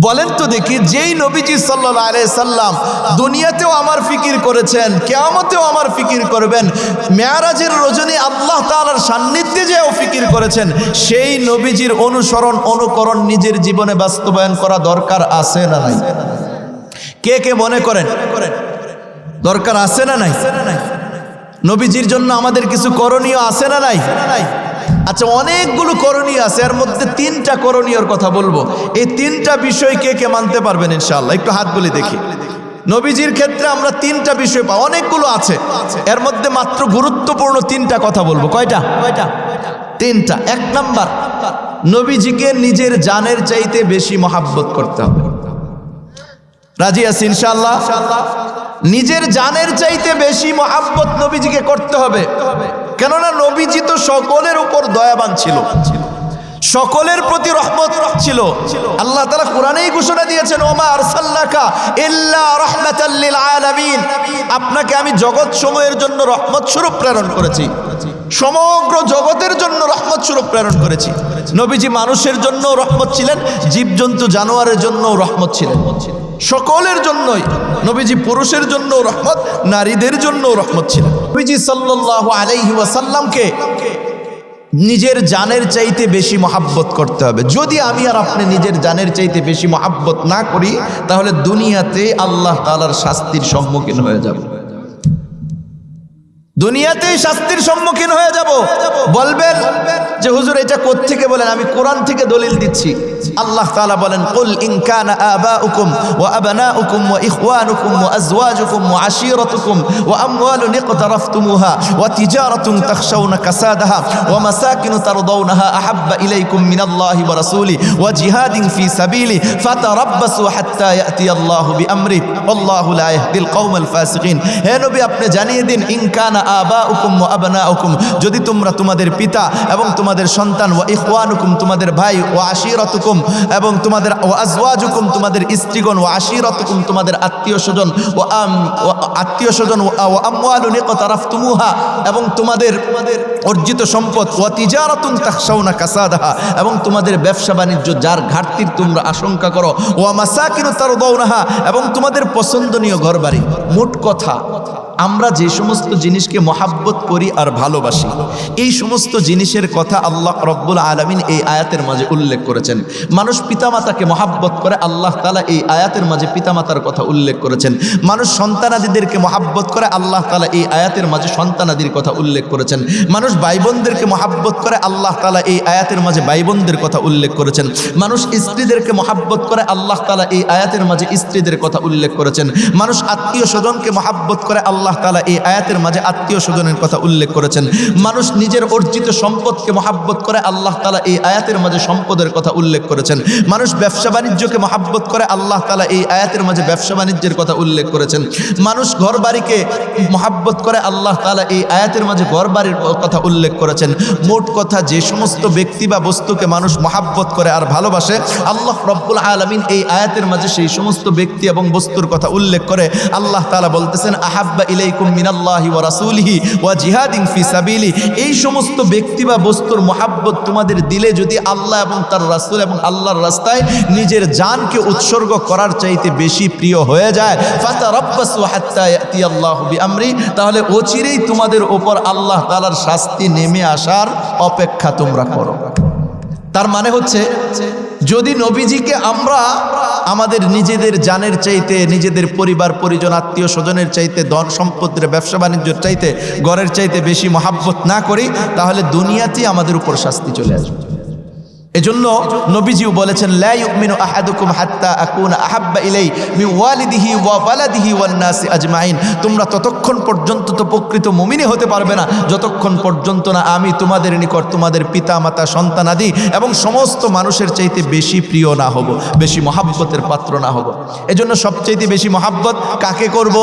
বলেন তো দেখি, যেই নবীজি সাল্লাল্লাহু আলাইহি সাল্লাম দুনিয়াতেও আমার ফিকির করেছেন, কিয়ামতেও আমার ফিকির করবেন, মেরাজের রজনী আল্লাহ তাআলার সান্নিধ্যে যেও ফিকির করেছেন, সেই নবীজির অনুসরণ অনুকরণ নিজের জীবনে বাস্তবায়ন করা দরকার আছে না নাই? কে কে মনে করেন দরকার আছে না নাই? নবীজির জন্য আমাদের কিছু করণীয় আছে না নাই? আচ্ছা, অনেকগুলো করণীয় আছে, এর মধ্যে 3টা করণীয়র কথা বলবো। এই 3টা বিষয় কে কে মানতে পারবেন ইনশাআল্লাহ? একটু হাত বলে দেখি। নবীজির ক্ষেত্রে আমরা 3টা বিষয় পাই, অনেকগুলো আছে, এর মধ্যে মাত্র গুরুত্বপূর্ণ 3টা কথা বলবো। কয়টা? 3টা। 1 নাম্বার, নবীজিকে নিজের জানের চাইতে বেশি মহাব্বত করতে হবে। রাজি আছি ইনশাআল্লাহ? নিজের জানের চাইতে বেশি মহাব্বত নবীজিকে করতে হবে। কেননা নবীজি তো সকলের উপর দয়াবান ছিল, সকলের প্রতি রহমত ছিল। আল্লাহ তাআলা কোরআনেই ঘোষণা দিয়েছেন, ওমা আরসালনাকা ইল্লা রাহমাতাল লিল আলামিন, আপনাকে আমি জগৎ সমূহের জন্য রহমত স্বরূপ প্রেরণ করেছি, সমগ্র জগতের জন্য রহমত স্বরূপ প্রেরণ করেছি। নবীজি মানুষের জন্য রহমত ছিলেন, জীবজন্তু জানোয়ারের জন্য রহমত ছিলেন, সকলের জন্যই। নবীজি পুরুষের জন্য রহমত, নারীদের জন্য রহমত ছিলেন। নবীজি সাল্লাল্লাহু আলাইহি ওয়াসাল্লামকে নিজের জানের চাইতে বেশি মহাব্বত করতে হবে। যদি আমি আর আপনি নিজের জানের চাইতে বেশি মহাব্বত না করি, তাহলে দুনিয়াতে আল্লাহ তাআলার শাস্তির সম্মুখীন হয়ে যাব। দুনিয়াতেই শাস্তির সম্মুখীন হয়ে যাব। বলবেন যে হুজুর এটা কোত্থেকে বলেন? আমি কোরআন থেকে দলিল দিচ্ছি। আল্লাহ তাআলা বলেন, কুল ইন কানা আবাউকুম ওয়া আবনাউকুম ওয়া ইখওয়ানুকুম ওয়া আজওয়াজুকুম ওয়া আশীরাতুকুম ওয়া আমওয়ালুন ইকতারাফতুমুহা ওয়া তিজারাতুন তাখশাউনা কাসাদাহা ওয়া মাসাকিন তারদাউনাহা আহাব্বা ইলাইকুম মিনাল্লাহি ওয়া রাসূলি ওয়া জিহাদিন ফি সাবিলি ফাতারাব্বাসু হাত্তা ইয়াতিয়াল্লাহু বিআমরি আল্লাহু লা ইয়াহদিল কওমাল ফাসিকিন। হে নবী, আপনি জানিয়ে দিন, ইন কানা আবাউকুম ওয়া আবনাউকুম, যদি তোমরা তোমাদের পিতা এবং তোমাদের সন্তান, ওয়া ইখওয়ানুকুম তোমাদের ভাই, ওয়া আশীরাতুকুম এবং তোমাদের, ওয়া আজওয়াজুকুম তোমাদের স্ত্রীগণ, ওয়া আশীরাতুকুম তোমাদের আত্মীয়স্বজন, ওয়া আত্মীয়স্বজন, ওয়া আমওয়ালুন ইকতারাফতুমুহা এবং তোমাদের অর্জিত সম্পদ, ওয়া তিজারাতুন তাখশাউনা কাসাদাহা এবং তোমাদের ব্যবসা বাণিজ্য যার ঘাটতির তোমরা আশঙ্কা করো, ওয়া মাসাকিন তারদাউনাহা এবং তোমাদের পছন্দনীয় ঘরবাড়ি। মোট কথা, আমরা যে সমস্ত জিনিসকে মহাব্বত করি আর ভালোবাসি, এই সমস্ত জিনিসের কথা আল্লাহ রব্বুল আলামিন এই আয়াতের মাঝে উল্লেখ করেছেন। মানুষ পিতামাতাকে মহাব্বত করে, আল্লাহ তাআলা এই আয়াতের মাঝে পিতামাতার কথা উল্লেখ করেছেন। মানুষ সন্তানাদিদেরকে মহাব্বত করে, আল্লাহ তাআলা এই আয়াতের মাঝে সন্তানাদির কথা উল্লেখ করেছেন। মানুষ ভাই বোনদেরকে মহাব্বত করে, আল্লাহ তাআলা এই আয়াতের মাঝে ভাই বোনদের কথা উল্লেখ করেছেন। মানুষ স্ত্রীদেরকে মহাব্বত করে, আল্লাহ তাআলা এই আয়াতের মাঝে স্ত্রীদের কথা উল্লেখ করেছেন। মানুষ আত্মীয় স্বজনকে মহাব্বত করে, আল্লাহ তাআলা এই আয়াতের মাঝে আত্মীয় স্বজনের কথা উল্লেখ করেছেন। মানুষ নিজের অর্জিত সম্পদকে মহাব্বত করে, আল্লাহ তাআলা এই আয়াতের মাঝে সম্পদের কথা উল্লেখ করেছেন। মানুষ ব্যবসা বাণিজ্যকে মহাব্বত করে, আল্লাহ তাআলা এই আয়াতের মাঝে ব্যবসা বাণিজ্যের কথা উল্লেখ করেছেন। মানুষ ঘর বাড়িকে মহাব্বত করে, আল্লাহ তাআলা এই আয়াতের মাঝে ঘর বাড়ির কথা উল্লেখ করেছেন। মোট কথা, যে সমস্ত ব্যক্তি বা বস্তুকে মানুষ মহাব্বত করে আর ভালোবাসে, আল্লাহ রব্বুল আলামিন এই আয়াতের মাঝে সেই সমস্ত ব্যক্তি এবং বস্তুর কথা উল্লেখ করে আল্লাহ তাআলা বলতেছেন, আহাব্বা ইলাইকুম মিনাল্লাহি ওয়া রাসূলিহি ওয়া জিহাদিন ফি সাবিলি। এই সমস্ত ব্যক্তি বা বস্তুর মহাব্বত তোমাদের দিলে যদি আল্লাহ এবং তার রাসূল এবং আল্লাহর রাস্তায় নিজের জানকে উৎসর্গ করার চাইতে বেশি প্রিয় হয়ে যায়, ফাতারাব্বাসু হাত্তা ইয়াতিয়াল্লাহু বিআমরি, তাহলে অচিরেই তোমাদের উপর আল্লাহ তাআলার শাস্তি নেমে আসার অপেক্ষা তোমরা করো। তার মানে হচ্ছে, যদি নবীজিকে আমরা আমাদের নিজেদের জানের চাইতে, নিজেদের পরিবার পরিজন আত্মীয় স্বজনের চাইতে, ধন সম্পদের ব্যবসা বাণিজ্যের চাইতে, ঘরের চাইতে বেশি মহাব্বত না করি, তাহলে দুনিয়াতেই আমাদের উপর শাস্তি চলে আসবে। এজন্য নবীজিও বলেছেন, লা ইউমিনু আহাদুকুম হাত্তা আকুনা আহাব্বা ইলাই মিন ওয়ালিদিহি ওয়া ওয়ালাদিহি ওয়ান নাসি আজমাইন। তোমরা ততক্ষণ পর্যন্ত তো প্রকৃত মুমিনই হতে পারবে না যতক্ষণ পর্যন্ত না আমি তোমাদের নিকট তোমাদের পিতা মাতা সন্তানাদি এবং সমস্ত মানুষের চাইতে বেশি প্রিয় না হব, বেশি মহাব্বতের পাত্র না হব। এজন্য সবচাইতে বেশি মহাব্বত কাকে করব?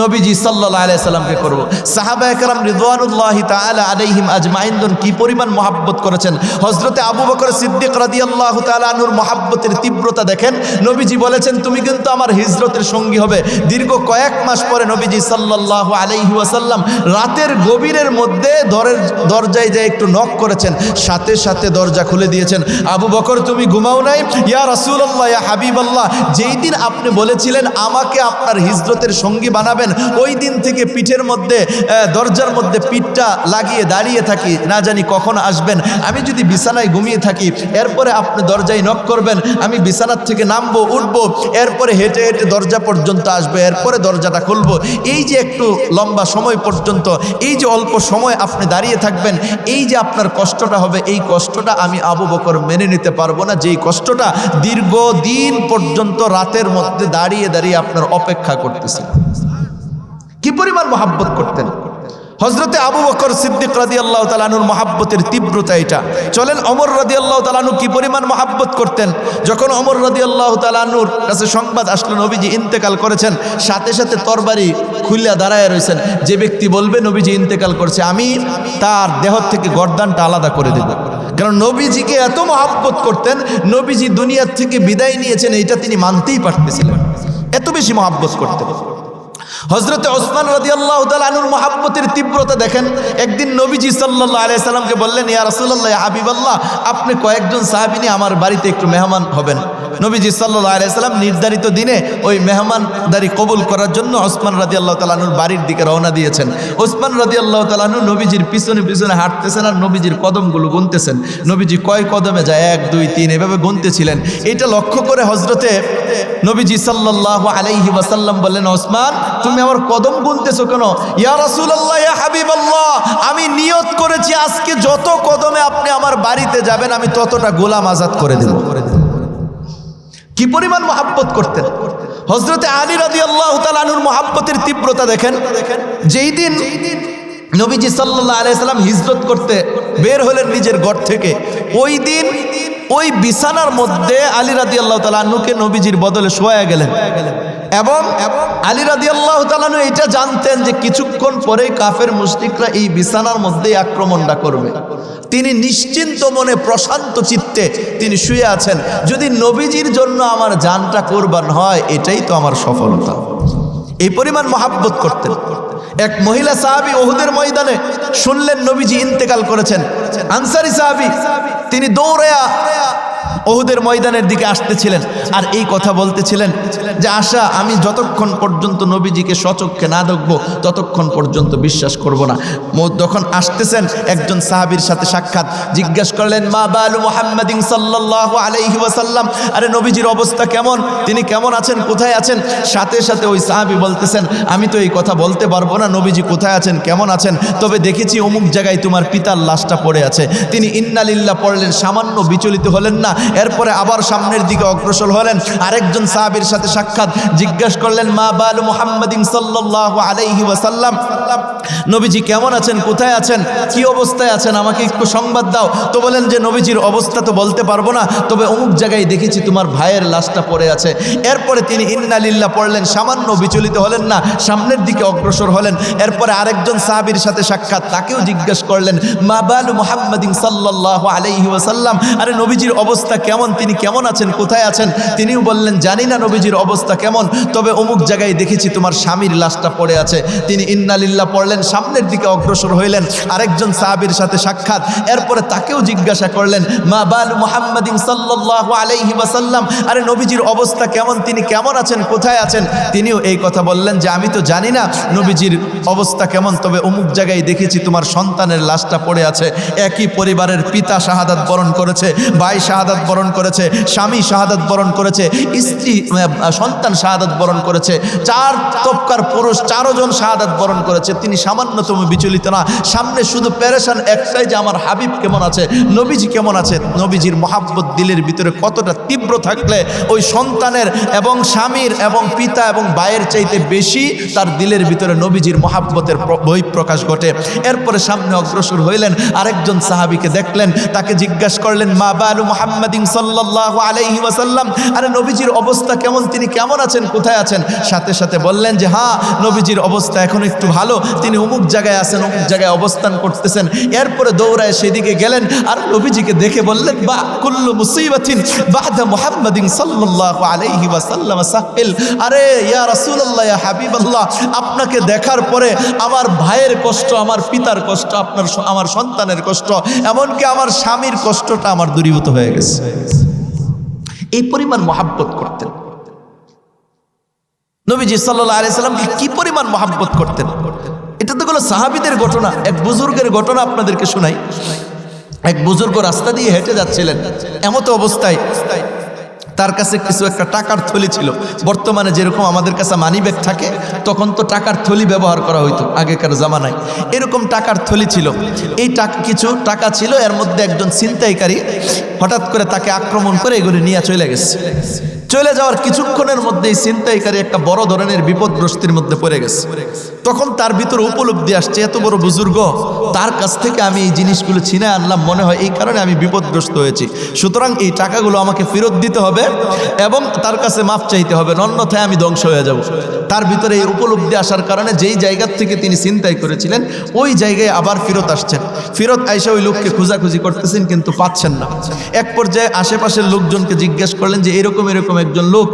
নবীজি সাল্লাল্লাহু আলাইহি সাল্লামকে করব। সাহাবায়ে কেরাম রিদওয়ানুল্লাহি তাআলা আলাইহিম আজমাইন কি পরিমাণ মহব্বত করেছেন। হযরতে আবু বকর সিদ্দিক রাদিয়াল্লাহু তাআলা আনহুর মহব্বতের তীব্রতা দেখেন। নবীজি বলেছেন তুমি কিন্তু আমার হিজরতের সঙ্গী হবে। দীর্ঘ কয়েক মাস পরে নবীজি সাল্লাল্লাহু আলাইহি ওয়াসাল্লাম রাতের গভীরের মধ্যে দরজায় যে একটু নক করেছেন, সাথে সাথে দরজা খুলে দিয়েছেন। আবু বকর তুমি ঘুমাও নাই? ইয়া রাসূলুল্লাহ, ইয়া হাবিবাল্লাহ, যেই দিন আপনি বলেছিলেন আমাকে আপনার হিজরতের সঙ্গী বানাবেন, ওই দিন থেকে পিঠের মধ্যে দরজার মধ্যে পিঠটা লাগিয়ে দাঁড়িয়ে থাকি, না জানি কখন আসবেন। আমি যদি বিছানায় ঘুমিয়ে থাকি, এরপরে আপনি দরজায় নক করবেন, আমি বিছানার থেকে নামবো, উঠবো, এরপরে হেঁটে হেঁটে দরজা পর্যন্ত আসবো, এরপরে দরজাটা খুলবো। এই যে একটু লম্বা সময় পর্যন্ত, এই যে অল্প সময় আপনি দাঁড়িয়ে থাকবেন, এই যে আপনার কষ্টটা হবে, এই কষ্টটা আমি আবু বকর মেনে নিতে পারবো না, যেই কষ্টটা দীর্ঘদিন পর্যন্ত রাতের মধ্যে দাঁড়িয়ে দাঁড়িয়ে আপনার অপেক্ষা করতেছেন। কি পরিমাণ মহব্বত করতেন হযরতে আবু বকর সিদ্দিক রাদিয়াল্লাহু তাআলা আনহুর মহব্বতের তীব্রতা এটা। চলেন ওমর রাদিয়াল্লাহু তাআলা আনহু কি পরিমাণ মহব্বত করতেন। যখন ওমর রাদিয়াল্লাহু তাআলা আনহুর কাছে সংবাদ আসলো নবীজি ইন্তেকাল করেছেন, সাথে সাথে তরবারি খুলে দাঁড়ায় রয়েছেন। যে ব্যক্তি বলবে নবীজি ইন্তেকাল করছে, আমি তার দেহ থেকে গর্দানটা আলাদা করে দেব। কারণ নবীজিকে এত মহব্বত করতেন, নবীজি দুনিয়ার থেকে বিদায় নিয়েছেন এইটা তিনি মানতেই পারতেছিলেন, এত বেশি মহব্বত করতেন। হযরতে ওসমান রাদিয়াল্লাহু তাআলা আনহুর মহব্বতের তীব্রতা দেখেন। একদিন নবীজি সাল্লাল্লাহু আলাইহি সাল্লামকে বললেন, ইয়া রাসূলুল্লাহ, ইয়া হাবিবাল্লাহ, আপনি কয়েকজন সাহাবী নিয়ে আমার বাড়িতে একটু মেহমান হবেন। নবীজি সাল্লাল্লাহু আলাইহি সাল্লাম নির্ধারিত দিনে ওই মেহমানদারি কবুল করার জন্য ওসমান রাদিয়াল্লাহু তাআলা আনহুর বাড়ির দিকে রওনা দিয়েছেন। ওসমান রাদিয়াল্লাহু তাআলা আনহু নবীজির পিছনে পিছনে হাঁটতেছেন আর নবীজির কদমগুলো গুনতেছেন। নবীজি কয় কদমে যায়, 1 2 3 এভাবে গুনতেছিলেন। এটা লক্ষ্য করে হযরতে নবীজি সাল্লাল্লাহু আলাইহি ওয়াসাল্লাম বললেন, ওসমান তুমি আমার কদম গুনতেছো কেন? ইয়া রাসূলুল্লাহ, ইয়া হাবিবাল্লাহ, আমি নিয়ত করেছি আজকে যত কদমে আপনি আমার বাড়িতে যাবেন আমি ততটা গোলাম আজাদ করে দেব। কি পরিমাণ মহব্বত করতেন। হযরতে আলী রাদিয়াল্লাহু তাআলা আনহুর মহব্বতের তীব্রতা দেখেন। যেই দিন নবীজি সাল্লাল্লাহু আলাইহি সাল্লাম হিজরত করতে বের হলেন নিজের ঘর থেকে, ওই দিন ওই বিছানার মধ্যে আলী রাদিয়াল্লাহু তাআলা আনহুকে নবীজির বদলে শোয়া গেলেন। এবং আলী রাদিয়াল্লাহু তাআলা আনহু এটা জানতেন যে কিছুক্ষণ পরেই কাফের মুশরিকরা এই বিছানার মধ্যেই আক্রমণটা করবে। তিনি নিশ্চিন্ত মনে প্রশান্ত চিত্তে তিনি শুয়ে আছেন, যদি নবীজির জন্য আমার জানটা কুরবান হয় এটাই তো আমার সফলতা। এই পরিমাণ মহব্বত করতেন। এক মহিলা সাহাবী উহুদের ময়দানে শুনলেন নবীজি ইন্তেকাল করেছেন, আনসারী সাহাবী, তিনি দৌড়ায়া উহুদের ময়দানের দিকে আসতেছিলেন আর এই কথা বলতেছিলেন যে আশা, আমি যতক্ষণ পর্যন্ত নবীজিকে সচক্ষে না দেখব ততক্ষণ পর্যন্ত বিশ্বাস করব না। যখন আসতেছেন একজন সাহাবীর সাথে সাক্ষাৎ, জিজ্ঞাসা করলেন, মা বালু মুহাম্মাদিন সাল্লাল্লাহু আলাইহি ওয়াসাল্লাম, আরে নবীজির অবস্থা কেমন, তিনি কেমন আছেন, কোথায় আছেন? সাথে সাথে ওই সাহাবী বলতেছেন, আমি তো এই কথা বলতে পারবো না নবীজি কোথায় আছেন, কেমন আছেন, তবে দেখেছি অমুক জায়গায় তোমার পিতার লাশটা পড়ে আছে। তিনি ইন্না লিল্লাহ পড়লেন, সামান্য বিচলিত হলেন না, এরপরে আবার সামনের দিকে অগ্রসর হলেন। আরেকজন সাহাবীর সাথে সাক্ষাৎ, জিজ্ঞাসা করলেন, মা বালু মুহাম্মাদিন সাল্লাল্লাহু আলাইহি ওয়াসাল্লাম, নবীজি কেমন আছেন, কোথায় আছেন, কি অবস্থায় আছেন, আমাকে একটু সংবাদ দাও। তো বলেন যে নবীজির অবস্থা তো বলতে পারবো না, তবে অমুক জায়গায় দেখেছি তোমার ভাইয়ের লাশটা পড়ে আছে। এরপরে তিনি ইন্না লিল্লাহ পড়লেন, সামান্য বিচলিত হলেন না, সামনের দিকে অগ্রসর হলেন। এরপরে আরেকজন সাহাবীর সাথে সাক্ষাৎ, তাকেও জিজ্ঞাসা করলেন, মা বালু মুহাম্মাদিন সাল্লাল্লাহু আলাইহি ওয়াসাল্লাম, আরে নবীজির অবস্থা কেমন, তিনি কেমন আছেন, কোথায় আছেন? তিনিও বললেন, জানি না নবীজির অবস্থা কেমন, তবে অমুক জায়গায় দেখেছি তোমার স্বামীর লাশটা পড়ে আছে। তিনি ইন্না লিল্লাহ পড়লেন, সামনের দিকে অগ্রসর হইলেন। আরেকজন সাহাবীর সাথে সাক্ষাৎ, এরপরে তাকেও জিজ্ঞাসা করলেন, মা বালু মুহাম্মাদিন সাল্লাল্লাহু আলাইহি ওয়াসাল্লাম, আরে নবীজির অবস্থা কেমন, তিনি কেমন আছেন, কোথায় আছেন? তিনিও এই কথা বললেন যে আমি তো জানি না নবীজির অবস্থা কেমন, তবে অমুক জায়গায় দেখেছি তোমার সন্তানের লাশটা পড়ে আছে। একই পরিবারের পিতা শাহাদাত বরণ করেছে, ভাই শাহাদাত বরণ করেছে, স্বামী শাহাদাত বরণ করেছে, স্ত্রী সন্তান শাহাদাত বরণ করেছে, 4 তবকার পুরুষ 4 জন শাহাদাত বরণ করেছে। তিনি সামান্যতম বিচলিত না, সামনে শুধু পেরেশান একটাই যে আমার হাবিব কেমন আছে, নবীজি কেমন আছে। নবীজির মহাব্বত দিলের ভিতরে কতটা তীব্র থাকলে ওই সন্তানের এবং স্বামীর এবং পিতা এবং ভাইয়ের চাইতে বেশি তার দিলের ভিতরে নবীজির মহাব্বতের বহিঃপ্রকাশ ঘটে। এরপরে সামনে অগ্রসর হইলেন, আরেকজন সাহাবীকে দেখলেন, তাকে জিজ্ঞাসা করলেন, মা বালু মুহাম্মাদিন সাল্লাল্লাহু আলাইহি ওয়াসাল্লাম, আরে নবীজির অবস্থা কেমন, তিনি কেমন আছেন, কোথায় আছেন? সাথে সাথে বললেন যে হ্যাঁ, নবীজির অবস্থা এখন একটু ভালো, তিনি অমুক জায়গায় আছেন, অমুক জায়গায় অবস্থান করতেছেন। এরপরে দৌড়ায় সেদিকে গেলেন আর নবীজিকে দেখে বললেন, বা কুল্লু মুসিবাতিন বাদা মুহাম্মাদিন সাল্লাল্লাহু আলাইহি ওয়াসাল্লাম সাহিল। আরে ইয়া রাসূলুল্লাহ, ইয়া হাবিবাল্লাহ, আপনাকে দেখার পরে আমার ভাইয়ের কষ্ট, আমার পিতার কষ্ট, আমার সন্তানের কষ্ট, এমনকি আমার স্বামীর কষ্টটা আমার দূরীভূত হয়ে গেছে। এই পরিমাণ মহাব্বত করতেন নবীজি সাল্লাল্লাহু আলাইহি সাল্লামকে, কি পরিমাণ মহাব্বত করতেন। এটা তো হলো সাহাবীদের ঘটনা। এক বুজুর্গের ঘটনা আপনাদেরকে শোনাই। এক বুজুর্গ রাস্তা দিয়ে হেঁটে যাচ্ছিলেন, এমতো অবস্থায় তার কাছে কিছু একটা টাকার থলি ছিল। বর্তমানে যেরকম আমাদের কাছে মানি ব্যাগ থাকে, তখন তো টাকার থলি ব্যবহার করা হইতো আগেকার জামানায়। এরকম টাকার থলি ছিল। এই কিছু টাকা ছিল, এর মধ্যে একজন ছিনতাইকারী হঠাৎ করে তাকে আক্রমণ করে এগুলি নিয়ে চলে গেছে। চলে যাওয়ার কিছুক্ষণের মধ্যেই ছিনতাইকারী একটা বড় ধরনের বিপদগ্রস্তির মধ্যে পড়ে গেছে। তখন তার ভিতরে উপলব্ধি আসছে, এত বড় বুজুর্গ, তার কাছ থেকে আমি এই জিনিসগুলো ছিনে আনলাম, মনে হয় এই কারণে আমি বিপদগ্রস্ত হয়েছি, সুতরাং এই টাকাগুলো আমাকে ফেরত দিতে হবে এবং তার কাছে মাফ চাইতে হবে, অন্যথায় আমি ধ্বংস হয়ে যাব। তার ভিতরে এই উপলব্ধি আসার কারণে যেই জায়গার থেকে তিনি ছিনতাই করেছিলেন ওই জায়গায় আবার ফেরত আসছেন। ফেরত আইসা ওই লোককে খোঁজাখুঁজি করতেছেন, কিন্তু পাচ্ছেন না। এক পর্যায়ে আশেপাশের লোকজনকে জিজ্ঞেস করলেন যে এরকম একজন লোক,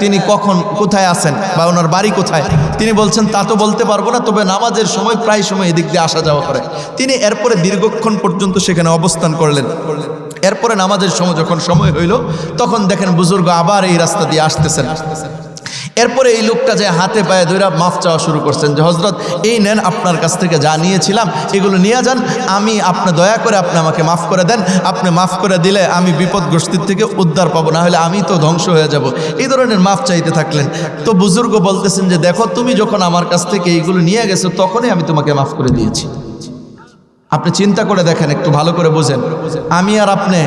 তিনি কখন কোথায় আছেন বা ওনার বাড়ি কোথায়? তিনি বলছেন তা তো বলতে পারবো না, তবে নামাজের সময় প্রায় সময় এদিক দিয়ে আসা যাওয়া করে। তিনি এরপরে দীর্ঘক্ষণ পর্যন্ত সেখানে অবস্থান করলেন। এরপরে নামাজের সময় যখন সময় হইল, তখন দেখেন বুজুর্গ আবার এই রাস্তা দিয়ে আসতেছেন। এরপরে এই লোকটা যে হাতে পায়ে ধরে মাফ চাওয়া শুরু করছেন যে হযরত, এই নেন, আপনার কাছ থেকে যা নিয়েছিলাম এগুলো নিয়ে যান, আপনি দয়া করে আপনি আমাকে মাফ করে দেন, আপনি মাফ করে দিলে আমি বিপদগ্রস্তির থেকে উদ্ধার পাবো, না হলে আমি তো ধ্বংস হয়ে যাব। এই ধরনের মাফ চাইতে থাকলেন। তো বুজুর্গ বলতেছেন যে দেখো, তুমি যখন আমার কাছ থেকে এইগুলো নিয়ে গেছো তখনই আমি তোমাকে মাফ করে দিয়েছি। আপনি চিন্তা করে দেখেন, একটু ভালো করে বোঝেন, আমি আর আপনি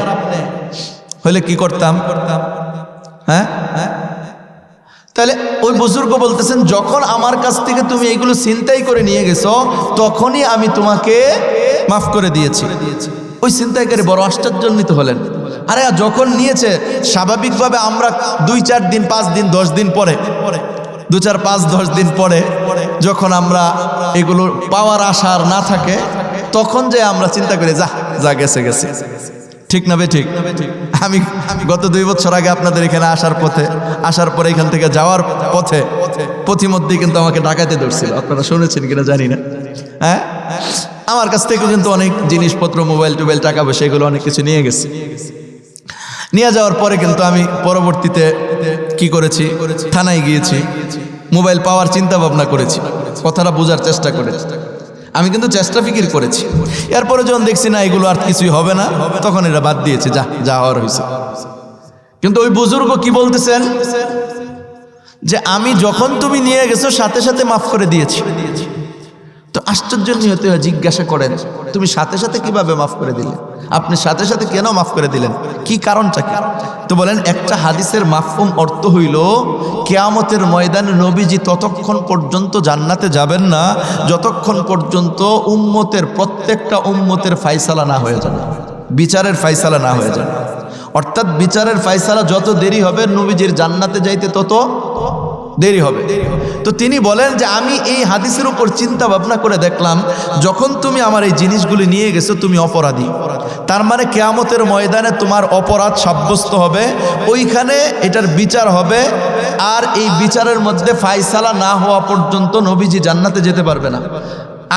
হলে কি করতাম? হ্যাঁ, তাহলে ওই বুজুর্গ বলতেছেন, যখন আমার কাছ থেকে তুমি এইগুলো ছিনতাই করে নিয়ে গেছো তখনই আমি তোমাকে মাফ করে দিয়েছি। ওই ছিনতাইকারী বড় আশ্চর্যান্বিত হলেন। আরে যখন নিয়েছে, স্বাভাবিকভাবে আমরা 2-4 দিন 5 দিন 10 দিন পরে, 2-4-5-10 দিন পরে যখন আমরা এগুলো পাওয়ার আশা না থাকে, তখন যে আমরা চিন্তা করি যা গেছে গেছে, ঠিক না? ঠিক। আমি গত 2 বছর আগে আপনাদের এখানে আসার পরে এখান থেকে যাওয়ার পথে পথিমধ্যেই কিন্তু আমাকে ডাকাতে ধরছিল। আপনারা শুনেছেন কিনা জানি না। হ্যাঁ, আমার কাছ থেকে কিন্তু অনেক জিনিসপত্র, মোবাইল টোবাইল, টাকা পয়সা, এগুলো অনেক কিছু নিয়ে গেছে। নিয়ে যাওয়ার পরে কিন্তু আমি পরবর্তীতে কি করেছি, থানায় গিয়েছি, মোবাইল পাওয়ার চিন্তা ভাবনা করেছি, কথাটা বোঝার চেষ্টা করেছি। আমি কিন্তু চেষ্টা ফিকির করেছি। এরপরে যখন দেখছি না এগুলো আর কিছুই হবে না, তখন এটা বাদ দিয়েছে, যা হওয়ার হয়েছে। কিন্তু ওই বুজুর্গ কি বলতেছেন যে আমি যখন তুমি নিয়ে গেছো সাথে সাথে মাফ করে দিয়েছি। তো আশ্চর্য নিহত হয়ে জিজ্ঞাসা করেন, তুমি সাথে সাথে কিভাবে মাফ করে দিলে? আপনি সাথে সাথে কেন মাফ করে দিলেন? কি কারণটা কি? তো বলেন, একটা হাদিসের মাফহুম অর্থ হইল, কিয়ামতের ময়দানে নবীজি ততক্ষণ পর্যন্ত জান্নাতে যাবেন না যতক্ষণ পর্যন্ত প্রত্যেকটা উম্মতের ফায়সালা না হয়ে যাবে, বিচারের ফায়সালা না হয়ে যাবে। অর্থাৎ বিচারের ফায়সালা যত দেরি হবে, নবীজির জান্নাতে যাইতে তত দেরি হবে। তো তিনি বলেন যে আমি এই হাদিসের উপর চিন্তা ভাবনা করে দেখলাম, যখন তুমি আমার এই জিনিসগুলি নিয়ে গেছো তুমি অপরাধী, তার মানে কিয়ামতের ময়দানে তোমার অপরাধ সাব্যস্ত হবে, ওইখানে এটার বিচার হবে, আর এই বিচারের মধ্যে ফায়সালা না হওয়া পর্যন্ত নবীজি জান্নাতে যেতে পারবে না।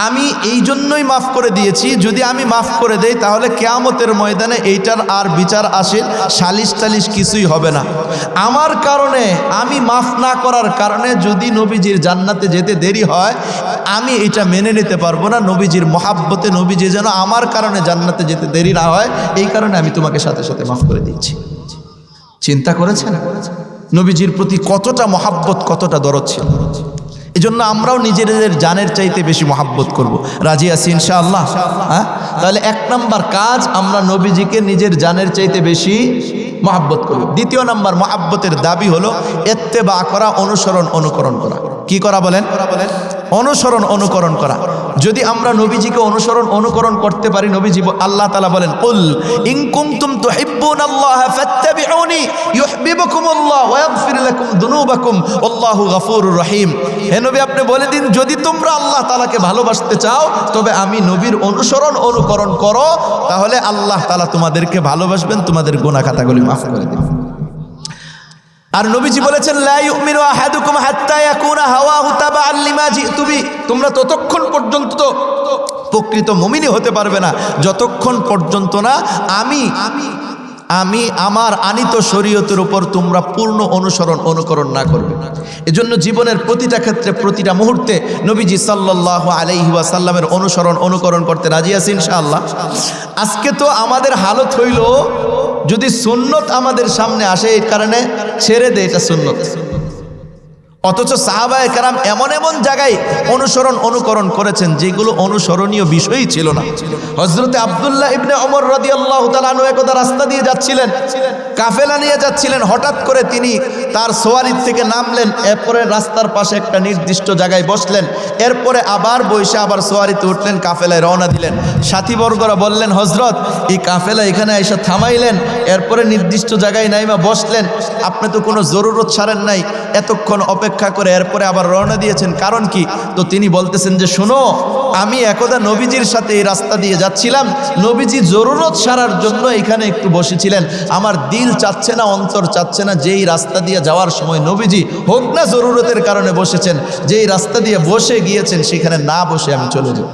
আমি এই জন্যই মাফ করে দিয়েছি, যদি আমি মাফ করে দেই তাহলে কিয়ামতের ময়দানে এইটার আর বিচার আসে, সালিশ টালিশ কিছুই হবে না। আমার কারণে, আমি মাফ না করার কারণে যদি নবীজির জান্নাতে যেতে দেরি হয়, আমি এটা মেনে নিতে পারবো না। নবীজির মহাব্বতে নবীজি যেন আমার কারণে জান্নাতে যেতে দেরি না হয়, এই কারণে আমি তোমাকে সাথে সাথে মাফ করে দিচ্ছি। চিন্তা করেছেন নবীজির প্রতি কতটা মহাব্বত, কতটা দরদ ছিল? এজন্য আমরাও নিজেদের জানের চাইতে বেশি মহাব্বত করব। রাজি আছি ইনশাআল্লাহ? হ্যাঁ, তাহলে 1 নাম্বার কাজ, আমরা নবীজিকে নিজের জানের চাইতে বেশি মহাব্বত করব। 2 নাম্বার মহাব্বতের দাবি হলো ইত্তেবা করা, অনুসরণ অনুকরণ করা। কি করা বলেন? অনুসরণ অনুকরণ করা। যদি আমরা নবীজিকে অনুকরণ করতে পারি, নবীজি আল্লাহ তাআলা বলেন কুল ইন কুনতুম তুহিব্বুনাল্লাহা ফাত্তাবিউনি ইউহিব্বুকুমুল্লাহ ওয়া ইয়াগফির লাকুম যুনুবাকুম আল্লাহু গফুরুর রহিম। হে নবী, আপনি বলে দিন যদি তোমরা আল্লাহ তাআলাকে ভালোবাসতে চাও তবে আমি নবীর অনুকরণ করো, তাহলে আল্লাহ তাআলা তোমাদেরকে ভালোবাসবেন, তোমাদের গুনাহ খাতাগুলি মাফ করে দিবেন। আর নবীজি বলেছেন লা ইউমিনু আহাদুকুম হাত্তা ইয়াকুনা হাওয়াহু তাবাআন লিমা জিতু বি, তোমরা ততক্ষণ পর্যন্ত প্রকৃত মুমিনই হতে পারবে না যতক্ষণ পর্যন্ত না আমি আমার আনিত শরীয়তের উপর তোমরা পূর্ণ অনুকরণ না করবে। এজন্য জীবনের প্রতিটা ক্ষেত্রে প্রতিটা মুহূর্তে নবীজি সাল্লাল্লাহু আলাইহি ওয়াসাল্লামের অনুকরণ করতে রাজি আছি ইনশাআল্লাহ। আজকে তো আমাদের হালত হইল যদি সুন্নত আমাদের সামনে আসে এই কারণে ছেড়ে দেয় এটা সুন্নত, অথচ সাহাবায়ে কেরাম এমন এমন জায়গায় অনুকরণ করেছেন যেগুলো অনুসরণীয় বিষয়ই ছিল না। হযরতে আব্দুল্লাহ ইবনে ওমর রাদিয়াল্লাহু তাআলা আনহু একদা রাস্তা দিয়ে যাচ্ছিলেন, কাফেলা নিয়ে যাচ্ছিলেন, হঠাৎ করে তিনি তার সোয়ারি থেকে নামলেন, এরপরে রাস্তার পাশে একটা নির্দিষ্ট জায়গায় বসলেন, এরপরে আবার বসে আবার সোয়ারিতে উঠলেন, কাফেলায় রওনা দিলেন। সাথীবর্গরা বললেন হযরত এই কাফেলা এখানে এসে থামাইলেন, এরপরে নির্দিষ্ট জায়গায় নাইমা বসলেন, আপনি তো কোনো জরুরত ছাড়েন নাই, এতক্ষণ অপেক্ষা করে এরপরে আবার রওনা দিয়েছেন, কারণ কি? তো তিনি বলতেছেন যে শোনো, আমি একদা নবীজির সাথে এই রাস্তা দিয়ে যাচ্ছিলাম, নবীজি জরুরত সারার জন্য এখানে একটু বসেছিলেন, আমার দিল চাচ্ছে না, অন্তর চাচ্ছে না যেই রাস্তা দিয়ে যাওয়ার সময় নবীজি হোক না জরুরতের কারণে বসেছেন, যেই রাস্তা দিয়ে বসে গিয়েছেন সেখানে না বসে আমি চলে যাব।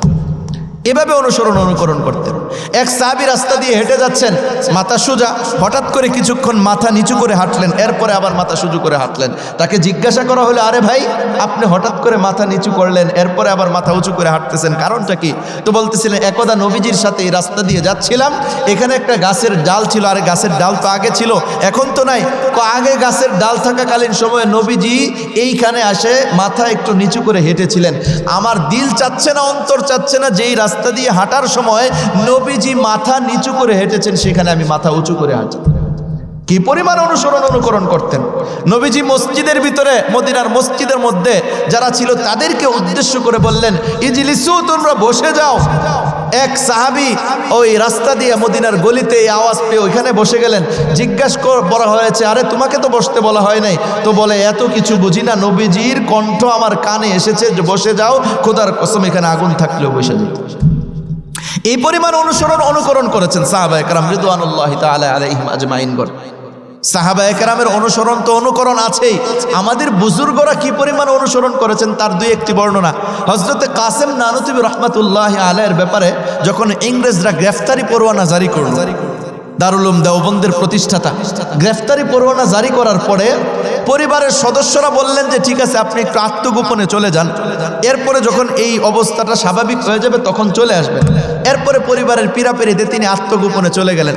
এভাবে অনুকরণ করতেন। এক সাহাবী রাস্তা দিয়ে হেঁটে যাচ্ছেন, মাথা সোজা, হঠাৎ করে কিছুক্ষণ মাথা নিচু করে হাঁটলেন, এরপরে আবার মাথা সোজা করে হাঁটলেন। তাকে জিজ্ঞাসা করা হলো, আরে ভাই আপনি হঠাৎ করে মাথা নিচু করলেন, এরপরে আবার মাথা উঁচু করে হাঁটতেছেন, কারণটা কি? তো বলতেছিলেন একদা নবীজির সাথে এই রাস্তা দিয়ে যাচ্ছিলাম, এখানে একটা গাছের ডাল ছিল, আরে গাছের ডাল তো আগে ছিল এখন তো নাই, আগে গাছের ডাল থাকাকালীন সময়ে নবীজি এইখানে আসে মাথা একটু নিচু করে হেঁটেছিলেন, আমার দিল চাচ্ছে না, অন্তর চাচ্ছে না যেই রাস্তা দিয়ে হাঁটার সময় নবীজি মাথা নিচু করে হেঁটেছেন সেখানে আমি মাথা উঁচু করে হাঁটি। কি পরিমাণ অনুকরণ করতেন নবীজি। মসজিদের ভিতরে, মদিনার মসজিদের মধ্যে যারা ছিল তাদেরকে উদ্দেশ্য করে বললেন ইজলিসু, তোমরা বসে যাও। এক সাহাবী ওই রাস্তা দিয়ে মদিনার গলিতে এই আওয়াজ পেয়ে ওইখানে বসে গেলেন। জিজ্ঞাসা করা হয়েছে, আরে তোমাকে তো বসতে বলা হয় নাই। তো বলে এত কিছু বুঝি না, নবীজির কণ্ঠ আমার কানে এসেছে যে বসে যাও, খোদার কসম এখানে আগুন থাকলেও বসে যেত। এই পরিমাণ অনুকরণ করেছেন সাহাবায়ে কেরাম রিদওয়ানুল্লাহি তাআলা আলাইহিম আজমাইন। সাহাবায়ে কেরামের অনুকরণ আছেই। আমাদের বুজুর্গরা কি পরিমাণ অনুসরণ করেছেন তার দুই একটি বর্ণনা। হযরতে কাসেম নানুতুবি রাহমাতুল্লাহি আলাইহির ব্যাপারে যখন ইংরেজরা গ্রেফতারি পরোয়ানা জারি করল, দারুল উলুম দেওবন্দের প্রতিষ্ঠাতা গ্রেফতারি পরোয়ানা জারি করার পরে পরিবারের সদস্যরা বললেন যে ঠিক আছে আপনি একটু আত্মগোপনে চলে যান, এরপরে যখন এই অবস্থাটা স্বাভাবিক হয়ে যাবে তখন চলে আসবেন। এরপরে পরিবারের পীড়াপিড়িতে তিনি আত্মগোপনে চলে গেলেন।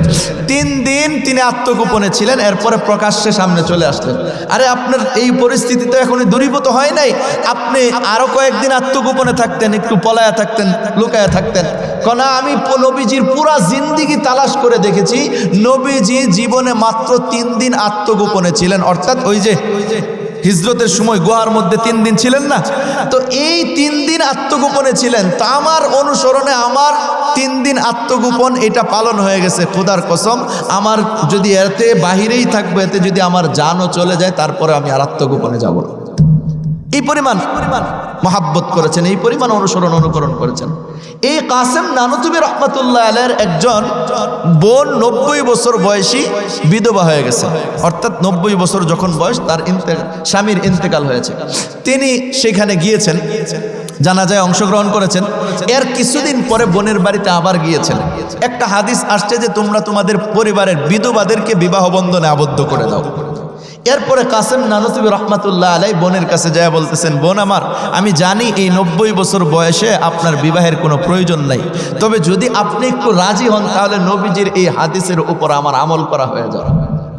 3 দিন তিনি আত্মগোপনে ছিলেন, এরপরে প্রকাশ্যে সামনে চলে আসলেন। আরে আপনার এই পরিস্থিতিতে এখনই দূরীভূত হয় নাই, আপনি আরো কয়েকদিন আত্মগোপনে থাকতেন, একটু পলায়া থাকতেন, লুকায়া থাকতেন। কেননা আমি নবীজির পুরা জিন্দিগি তালাশ করে দেখেছি, নবীজি জীবনে মাত্র 3 দিন আত্মগোপনে ছিলেন, অর্থাৎ ওই যে হিজরতের সময় গুহার মধ্যে 3 দিন ছিলেন না, তো এই 3 দিন আত্মগোপনে ছিলেন। তা আমার অনুসরণে আমার 3 দিন আত্মগোপন এটা পালন হয়ে গেছে। খোদার কসম, আমার যদি এতে বাহিরেই থাকবো, এতে যদি আমার জানও চলে যায় তারপরে আমি আর আত্মগোপনে যাব না। এই পরিমাণ মহাব্বত করেছেন, এই পরিমাণ অনুকরণ করেছেন। এই কাসেম নানুতুবি রাহমাতুল্লাহ আলাইহির একজন বোন 90 বছর বয়সী বিধবা হয়ে গেছে, অর্থাৎ 90 বছর যখন বয়স তার স্বামীর ইন্তেকাল হয়েছে। তিনি সেখানে গিয়েছেন, জানাজায় অংশগ্রহণ করেছেন। এর কিছুদিন পরে বোনের বাড়িতে আবার গিয়েছেন। একটা হাদিস আসছে যে তোমরা তোমাদের পরিবারের বিধবাদেরকে বিবাহ বন্ধনে আবদ্ধ করে দাও। এরপরে কাসেম নানুতুবি রাহমাতুল্লাহ আলাইহি বোনের কাছে যায় বলতেছেন, বোন আমার, আমি জানি এই 90 বছর বয়সে আপনার বিবাহের কোনো প্রয়োজন নাই, তবে যদি আপনি একটু রাজি হন তাহলে নবীজির এই হাদিসের উপর আমার আমল করা হয়ে যাবে।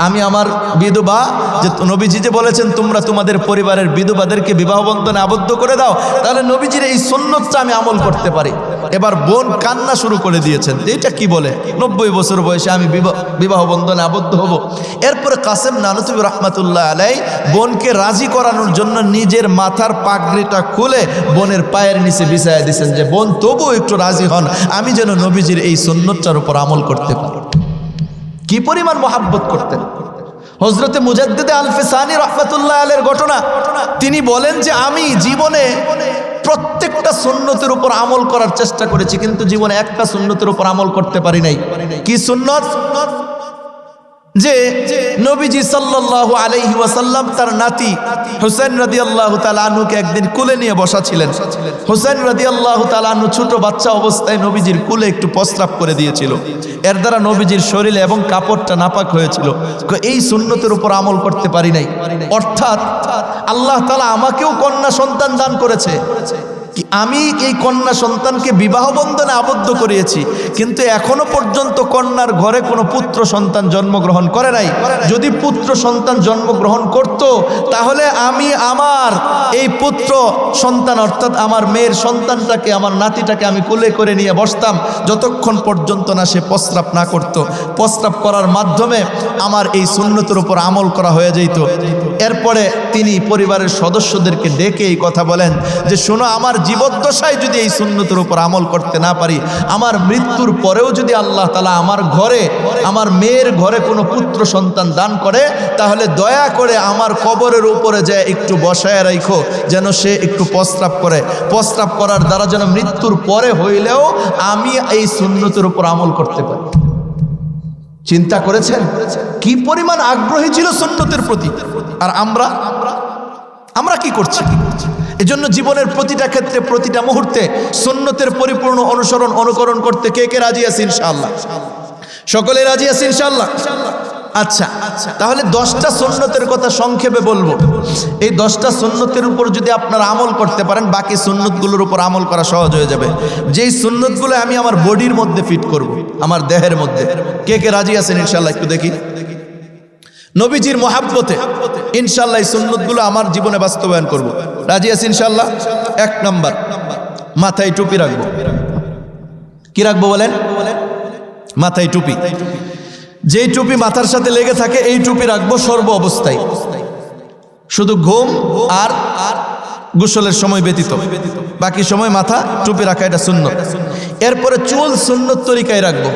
আমি আমার বিধবা, যে নবীজি যে বলেছেন তোমরা তোমাদের পরিবারের বিধবাদেরকে বিবাহ বন্ধনে আবদ্ধ করে দাও, তাহলে নবীজির এই সুন্নতটা আমি আমল করতে পারি। এবার বোন কান্না শুরু করে দিয়েছেন, এটা কি বলে 90 বছর বয়সে আমি বিবাহ বন্ধনে আবদ্ধ হব। এরপরে কাসেম নানুতুবি রহমাতুল্লাহ আলাই বোনকে রাজি করানোর জন্য নিজের মাথার পাগড়িটা খুলে বোনের পায়ের নিচে বিছায়া দিয়েছেন যে বোন তবু একটু রাজি হন, আমি যেন নবীজির এই সুন্নতটার উপর আমল করতে পারি। কি পরিমাণ মহাব্বত করতেন। হযরতে মুজাদ্দিদে আল-ফিসানি রাহমাতুল্লাহ আলাইহির ঘটনা, তিনি বলেন যে আমি জীবনে প্রত্যেকটা সুন্নতের উপর আমল করার চেষ্টা করেছি, কিন্তু জীবনে একটা সুন্নতের উপর আমল করতে পারি নাই। কি সুন্নত? যে নবীজি সাল্লাল্লাহু আলাইহি ওয়াসাল্লাম তার নাতি হুসাইন রাদিয়াল্লাহু তাআলা আনহুকে একদিন কোলে নিয়ে বসা ছিলেন। হুসাইন রাদিয়াল্লাহু তাআলা আনহু ছোট বাচ্চা অবস্থায় নবীজির কোলে একটু প্রস্রাব করে দিয়েছিল, এর দ্বারা নবীজির শরীরে এবং কাপড়টা নাপাক হয়েছিল। এই সুন্নতের উপর আমল করতে পারি নাই। অর্থাৎ আল্লাহ তাআলা আমাকেও কন্যা সন্তান দান করেছে, আমি এই কন্যা সন্তানকে বিবাহ বন্ধনে আবদ্ধ করিয়েছি, কিন্তু এখনো পর্যন্ত কন্যার ঘরে কোনো পুত্র সন্তান জন্মগ্রহণ করে নাই। যদি পুত্র সন্তান জন্মগ্রহণ করত তাহলে আমি আমার এই পুত্র সন্তান অর্থাৎ আমার মেয়ের সন্তানটাকে, আমার নাতিটাকে আমি কোলে করে নিয়ে বসতাম যতক্ষণ পর্যন্ত না সে প্রস্রাব না করত। প্রস্রাব করার মাধ্যমে আমার এই সুন্নতের উপর আমল করা হয়ে যেত। এরপরে তিনি পরিবারের সদস্যদেরকে ডেকে এই কথা বলেন যে শোনো, আমার জীবদ্দশায় যদি এই সুন্নতের উপর আমল করতে না পারি, আমার মৃত্যুর পরেও যদি আল্লাহ তাআলা আমার ঘরে, আমার মেয়ের ঘরে কোনো পুত্র সন্তান দান করে, তাহলে দয়া করে আমার কবরের উপরে যে একটু বসায় রাখো, যেন সে একটু প্রস্রাব করে। প্রস্রাব করার দ্বারা যেন মৃত্যুর পরে হইলেও আমি এই সুন্নতের উপর আমল করতে পারি। চিন্তা করেছেন কি পরিমাণ আগ্রহী ছিল সুন্নতের প্রতি। আর আমরা কি করছি? এজন্য জীবনের প্রতিটা ক্ষেত্রে, প্রতিটা মুহূর্তে সুন্নতের পরিপূর্ণ অনুকরণ করতে কে কে রাজি আছে ইনশাআল্লাহ? সকলে রাজি আছে ইনশাআল্লাহ? আচ্ছা, তাহলে 10টা সুন্নতের কথা সংক্ষেপে বলবো। এই 10টা সুন্নতের উপর যদি আপনারা আমল করতে পারেন, বাকি সুন্নতগুলোর উপর আমল করা সহজ হয়ে যাবে। যেই সুন্নতগুলো আমি আমার বডির মধ্যে ফিট করব, আমার দেহের মধ্যে। কে কে রাজি আছেন ইনশাআল্লাহ? একটু দেখি। নবীজির মহাব্বতে ইনশাআল্লাহ এই সুন্নতগুলো আমার জীবনে বাস্তবায়ন করব। রাজি আছেন ইনশাআল্লাহ? 1 নাম্বার, মাথায় টুপি রাখবো। কি রাখবো বলেন? মাথায় টুপি। যেই টুপি মাথার সাথে লেগে থাকে এই টুপি রাখবো সর্ব অবস্থায়, শুধু ঘুম আর গোসলের সময় ব্যতীত, বাকি সময় মাথা টুপি রাখা, এটা সুন্নত। এরপরে চুল সুন্নত তরিকায় রাখবো।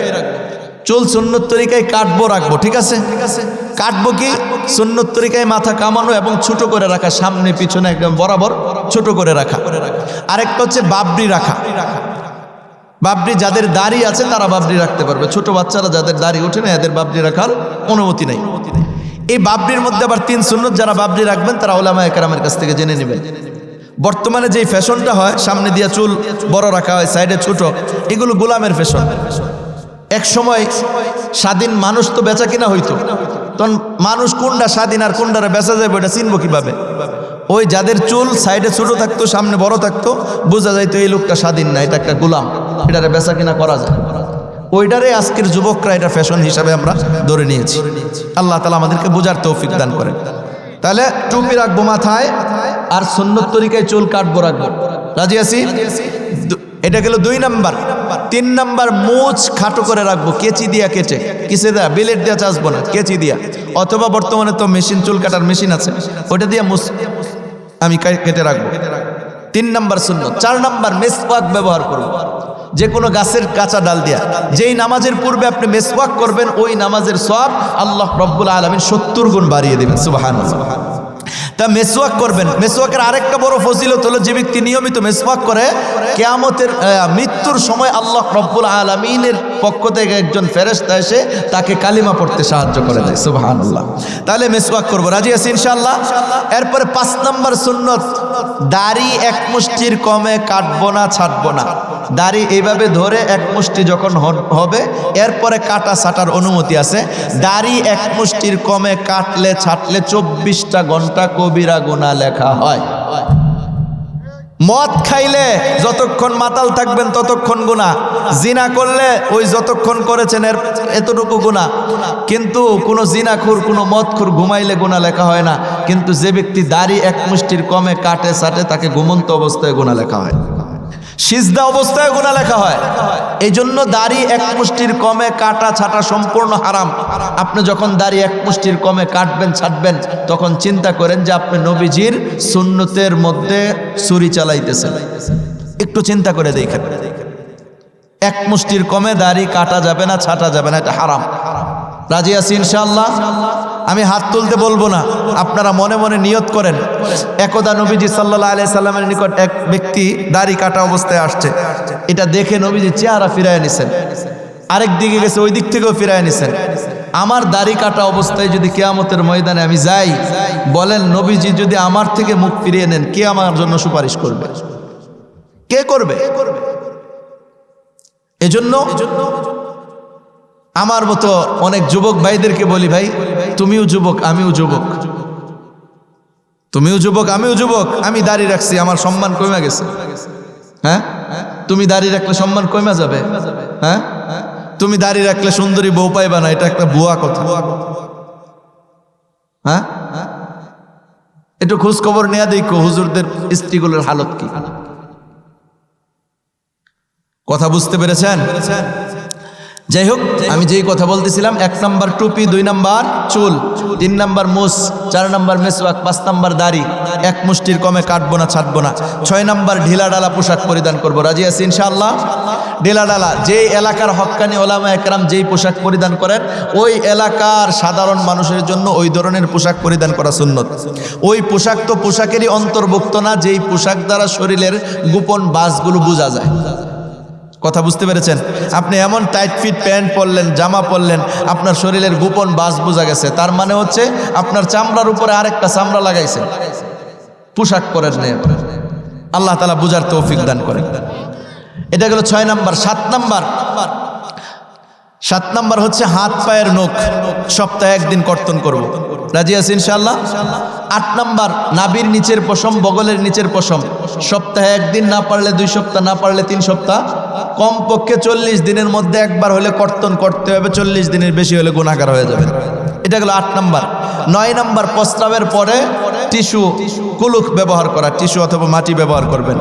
চুল সুন্নত তরিকায় কাটবো, রাখবো। ঠিক আছে? কাটবো কি? সুন্নত তরিকায় মাথা কামানো এবং ছোট করে রাখা, সামনে পিছনে একদম বরাবর ছোট করে রাখা। আরেকটা হচ্ছে বাবরি রাখা। বাবরি যাদের দাড়ি আছে তারা বাবরি রাখতে পারবে, ছোট বাচ্চারা যাদের দাড়ি ওঠে না এদের বাবরি রাখার অনুমতি নাই। এই বাবরির মধ্যে আবার 3 সুন্নত, যারা বাবরি রাখবেন তারা উলামায়ে কেরামের কাছ থেকে জেনে নেবেন। বর্তমানে যেই ফ্যাশনটা হয়, সামনে দিয়ে চুল বড় রাখা হয়, সাইডে ছোট, এগুলো গোলামের ফ্যাশন। এক সময় স্বাধীন মানুষ তো বেচা কিনা হইতো, তখন মানুষ কোনটা স্বাধীন আর কোনটারে বেচা যাবে ওটা চিনবো কিভাবে? ওই যাদের চুল সাইডে ছোট থাকতো সামনে বড় থাকতো, বোঝা যাইতো এই লোকটা স্বাধীন না, এটা একটা গোলাম, এটারে বেচা কিনা করা যায়। ওইটারে আজকের যুবকরা এটা ফ্যাশন হিসাবে আমরা ধরে নিয়েছি। আল্লাহ তাআলা আমাদেরকে বোঝার তৌফিক দান করেন। তাহলে টুপি রাখবো মাথায়, আর সুন্নত তরিকায় চুল কাটবো, রাখবো। রাজি আছি? এটা গেল 2 নাম্বার। 3 নাম্বার, মুছ খাটো করে রাখবো, কেচি দিয়া কেটে, কিসে দেয়া, বেলেট দিয়া চাষবো না, কেচি দিয়া, অথবা বর্তমানে তো মেশিন, চুল কাটার মেশিন আছে, ওটা দিয়ে মুছ আমি কেটে রাখবো। 3 নাম্বার সুন্নত। 4 নাম্বার, মেসওয়াক ব্যবহার করবো, যে কোনো গাছের কাঁচা ডাল দিয়া। যেই নামাজের পূর্বে আপনি মেসওয়াক করবেন ওই নামাজের সওয়াব আল্লাহ রাব্বুল আলামিন 70 গুণ বাড়িয়ে দেবেন। সুবহানাল্লাহ। তা মেসওয়াক করবেন। মেসওয়াকের আরেকটা বড় ফজিলত হলো, যে ব্যক্তি নিয়মিত মেসওয়াক করে কিয়ামতের মৃত্যুর সময় আল্লাহ রাব্বুল আলামিনের পক্ষ থেকে একজন ফেরেশতা এসে তাকে কালিমা পড়তে সাহায্য করে দেয়। সুবহানাল্লাহ। তাহলে মেসওয়াক করব। রাজি আছি ইনশাআল্লাহ? এরপরে 5 নাম্বার সুন্নত, দাড়ি 1 মুষ্টির কমে কাটবো না, ছাড়বো না। দাড়ি এইভাবে ধরে 1 মুষ্টি যখন হবে এরপরে কাটা ছাটার অনুমতি আছে। দাড়ি 1 মুষ্টির কমে কাটলে ছাটলে 24টা ঘন্টা কবিরা গুনাহ লেখা হয়। মদ খাইলে যতক্ষণ মাতাল থাকবেন ততক্ষণ গুনাহ, জিনা করলে ওই যতক্ষণ করেছেন এর এতটুকু গুনাহ। কিন্তু কোনো জিনাখুর, কোনো মদখুর ঘুমাইলে গুনাহ লেখা হয় না, কিন্তু যে ব্যক্তি দাড়ি 1 মুষ্টির কমে কাটে ছাটে তাকে ঘুমন্ত অবস্থায় গুনাহ লেখা হয়। সিজদা অবস্থায় গুনাহ লেখা হয়। এই জন্য দাড়ি এক মুষ্টির কমে কাটা ছাটা সম্পূর্ণ হারাম। আপনি যখন দাড়ি এক মুষ্টির কমে কাটবেন ছাটবেন তখন চিন্তা করেন যে আপনি নবীজির সুন্নতের মধ্যে ছুরি চালাইতেছেন। একটু চিন্তা করে দেখেন, এক মুষ্টির কমে দাড়ি কাটা যাবে না, ছাটা যাবে না, এটা হারাম। রাজি আছি ইনশাআল্লাহ? আমি হাত তুলতে বলবো না, আপনারা মনে মনে নিয়ত করেন। একদা নবীজি সাল্লাল্লাহু আলাইহি সাল্লামের নিকট এক ব্যক্তি দাড়ি কাটা অবস্থায় আসছে। এটা দেখে নবীজি চেহারা ফিরায় নিছেন, আরেক দিকে গেছে ওই দিক থেকেও ফিরায় নিছেন। আমার দাড়ি কাটা অবস্থায় যদি কিয়ামতের ময়দানে আমি যাই, বলেন নবীজি যদি আমার থেকে মুখ ফিরিয়ে নেন, কে আমার জন্য সুপারিশ করবে? কে করবে? এজন্য আমার মতো অনেক যুবক ভাইদেরকে বলি, ভাই তুমিও যুবক আমিও যুবক, তুমিও যুবক আমিও যুবক, আমি দাড়ি রাখছি আমার সম্মান কমে গেছে। হ্যাঁ, তুমি দাড়ি রাখলে সম্মান কমে যাবে? হ্যাঁ, তুমি দাড়ি রাখলে সুন্দরী বউ পাইবা না, এটা একটা ভুয়া কথা। হ্যাঁ, একটু খোঁজ খবর নেয়া দেখো হুজুরদের স্ত্রীগুলোর হালত কি। কথা বুঝতে পেরেছেন? যাই হোক, আমি যেই কথা বলতেছিলাম, 1 নাম্বার টুপি, 2 নাম্বার চুল, 3 নাম্বার মুছ, 4 নাম্বার মেসওয়াক, 5 নাম্বার দাড়ি, এক মুষ্টির কমে কাটবো না ছাটবো না, 6 নাম্বার ঢিলা ডালা পোশাক পরিধান করবো। রাজি আছি ইনশাআল্লাহ? ঢিলা ডালা, যেই এলাকার হক্কানি ওলামা একরাম যেই পোশাক পরিধান করেন, ওই এলাকার সাধারণ মানুষের জন্য ওই ধরনের পোশাক পরিধান করা সুন্নত। ওই পোশাক তো পোশাকেরই অন্তর্ভুক্ত না যেই পোশাক দ্বারা শরীরের গোপন বাসগুলো বোঝা যায়। কথা বুঝতে পেরেছেন? আপনি এমন টাইট ফিট প্যান্ট পরলেন, জামা পরলেন, আপনার শরীরের গোপন বাস বোঝা গেছে, তার মানে হচ্ছে আপনার চামড়ার উপরে আরেকটা চামড়া লাগাইছেন, পোশাক পরেন নেই। আল্লাহ তাআলা বুঝার তৌফিক দান করেন। এটা গেল 6 নাম্বার। 7 নাম্বার হচ্ছে হাত পায়ের নখ সপ্তাহে 1 দিন কর্তন করব। রাজি আছি ইনশাআল্লাহ? 8 নাম্বার নাভির নিচের পশম, বগলের নিচের পশম সপ্তাহে 1 দিন, না পারলে 2 সপ্তাহ, না পারলে 3 সপ্তাহ, কমপক্ষে 40 দিনের মধ্যে একবার হলে কর্তন করতে হবে। 40 দিনের বেশি হলে গুনাহগার হয়ে যাবে। এটা গেল 8 নাম্বার। 9 নাম্বার প্রস্রাবের পরে টিস্যু কুলুক ব্যবহার করা, টিস্যু অথবা মাটি ব্যবহার করবেন।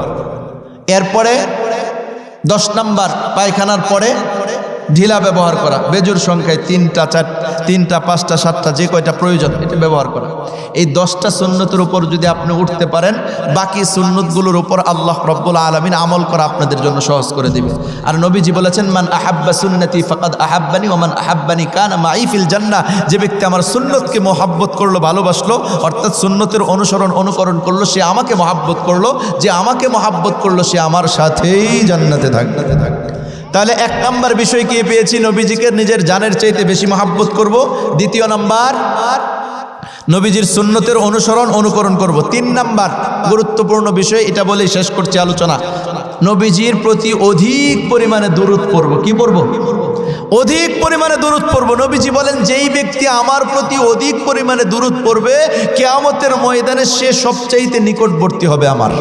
এরপরে 10 নাম্বার পায়খানার পরে ঢিলা ব্যবহার করা, বেজুর সংখ্যায় 3টা 4টা 5টা 7টা যে কয়টা প্রয়োজন এটা ব্যবহার করা। এই 10টা সুন্নতের উপর যদি আপনি উঠতে পারেন, বাকি সুন্নতগুলোর উপর আল্লাহ রব্বুল আলামিন আমল করা আপনাদের জন্য সহজ করে দিবে। আর নবীজি বলেছেন, মান আহাব্বা সুন্নতি ফাকাদ আহাব্বানি ওয়া মান আহাব্বানি কানা মাই ফিল জান্নাহ। যে ব্যক্তি আমার সুন্নতকে মহব্বত করলো, ভালোবাসলো, অর্থাৎ সুন্নতের অনুকরণ করলো, সে আমাকে মহব্বত করলো। যে আমাকে মহব্বত করলো সে আমার সাথেই জান্নাতে থাকবে। তাহলে 1 নাম্বার বিষয় কি পেয়েছি? নবীজিকে নিজের জানের চাইতে বেশি মহব্বত করব। 2 নাম্বার নবীজির সুন্নতের অনুকরণ করব। 3 নাম্বার গুরুত্বপূর্ণ বিষয়, এটা বলেই শেষ করছি আলোচনা, নবীজির প্রতি অধিক পরিমাণে দুরূদ পড়ব। কি পড়ব? অধিক পরিমাণে দুরূদ পড়ব। নবীজি বলেন, যেই ব্যক্তি আমার প্রতি অধিক পরিমাণে দুরূদ পড়বে, কিয়ামতের ময়দানে সে সবচাইতে নিকটবর্তী হবে আমার।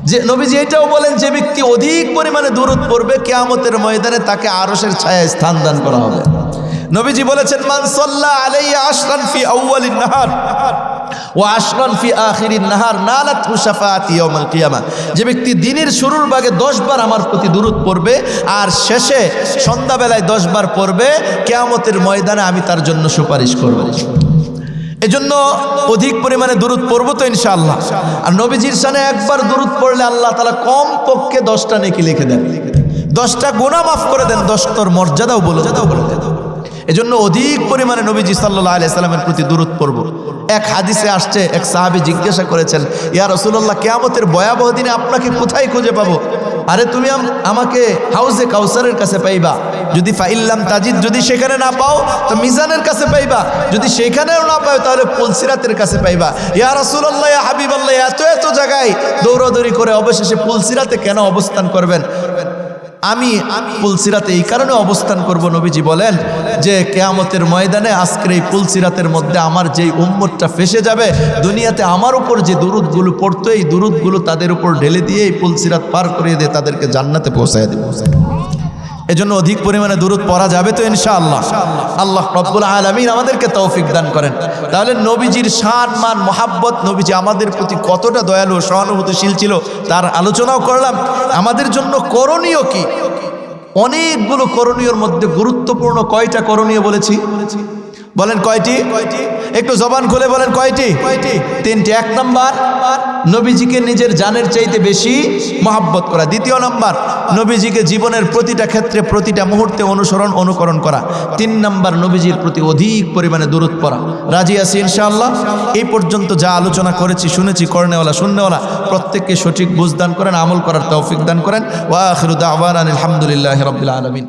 যে নবীজি এটাও বলেন, যে ব্যক্তি অধিক পরিমাণে দুরূদ পড়বে, কিয়ামতের ময়দানে তাকে আরশের ছায়ায় স্থান দান করা হবে। নবীজি বলেছেন, মান সাল্লা আলাইয়া আশরান ফি আউয়ালিন নাহার ওয়া আশরান ফি আখিরিন নাহার নালাতহু শাফাআতি ইয়াউমাল কিয়ামা। যে ব্যক্তি দিনের শুরুর ভাগে 10 বার আমার প্রতি দুরূদ পড়বে আর শেষে সন্ধ্যাবেলায় 10 বার পড়বে, কিয়ামতের ময়দানে আমি তার জন্য সুপারিশ করব। এজন্য অধিক পরিমাণে দুরূদ পড়ব তো ইনশাআল্লাহ। আর নবীজির শানে একবার দুরূদ পড়লে আল্লাহ তাআলা কম পক্ষে 10টা নেকি লিখে দেন, 10টা গুনাহ মাফ করে দেন, 10টার মর্যাদাও বলে দেন। এজন্য অধিক পরিমাণে নবীজি সাল্লাল্লাহু আলাইহি সাল্লামের প্রতি দুরূদ পড়ব। এক হাদিসে আসছে, এক সাহাবী জিজ্ঞাসা করেছেন, ইয়া রাসূলুল্লাহ, কিয়ামতের ভয়াবহ দিনে আপনাকে কোথায় খুঁজে পাবো? আরে তুমি আমাকে হাউজে কাউসারের কাছে পাইবা, যদি ফাইল্লাম তাজিদ, যদি সেখানে না পাও তো মিজানের কাছে পাইবা, যদি সেখানেও না পাও তাহলে পুলসিরাতের কাছে পাইবা। ইয়া রাসূলুল্লাহ, ইয়া হাবিবাল্লাহ, এত জায়গায় দৌড়াদৌড়ি করে অবশেষে পুলসিরাতে কেন অবস্থান করবেন? আমি পুলসিরাতে এই কারণে অবস্থান করব, নবীজি বলেন যে কিয়ামতের ময়দানে আজকের এই পুলসিরাতের মধ্যে আমার যেই উম্মতটা ফেসে যাবে, দুনিয়াতে আমার উপর যে দুরূদগুলো পড়তো, এই দুরূদগুলো তাদের উপর ঢেলে দিয়ে এই পুলসিরাত পার করিয়ে দিয়ে তাদেরকে জান্নাতে পৌঁছায় দেব। এজন্য অধিক পরিমাণে দুরূদ পড়া যাবে তো ইনশাআল্লাহ। আল্লাহ রব্বুল আলামিন আমাদেরকে তৌফিক দান করেন। তাহলে নবীজির শান মান মহাব্বত, নবীজি আমাদের প্রতি কতটা দয়ালু সহানুভূতিশীল ছিল তার আলোচনাও করলাম। আমাদের জন্য করণীয় কি? অনেকগুলো করণীয়র মধ্যে গুরুত্বপূর্ণ কয়টা করণীয় বলেছি? বলেন কয়টি? একটু জবান খুলে বলেন কয়টি? তিনটি। এক নম্বর, নবীজিকে নিজের জানের চাইতে বেশি মহাব্বত করা। দ্বিতীয় নম্বর, নবীজিকে জীবনের প্রতিটা ক্ষেত্রে প্রতিটা মুহূর্তে অনুকরণ করা। তিন নম্বর, নবীজির প্রতি অধিক পরিমাণে দুরূদ পড়া। রাজি আছি ইনশাআল্লাহ? এই পর্যন্ত যা আলোচনা করেছি, শুনেছি, করনেওয়ালা শুননেওয়ালা প্রত্যেককে সঠিক বুঝ দান করেন, আমল করার তৌফিক দান করেন। ওয়া আখিরু দাওয়ানা আলহামদুলিল্লাহি রাব্বিল আলামিন।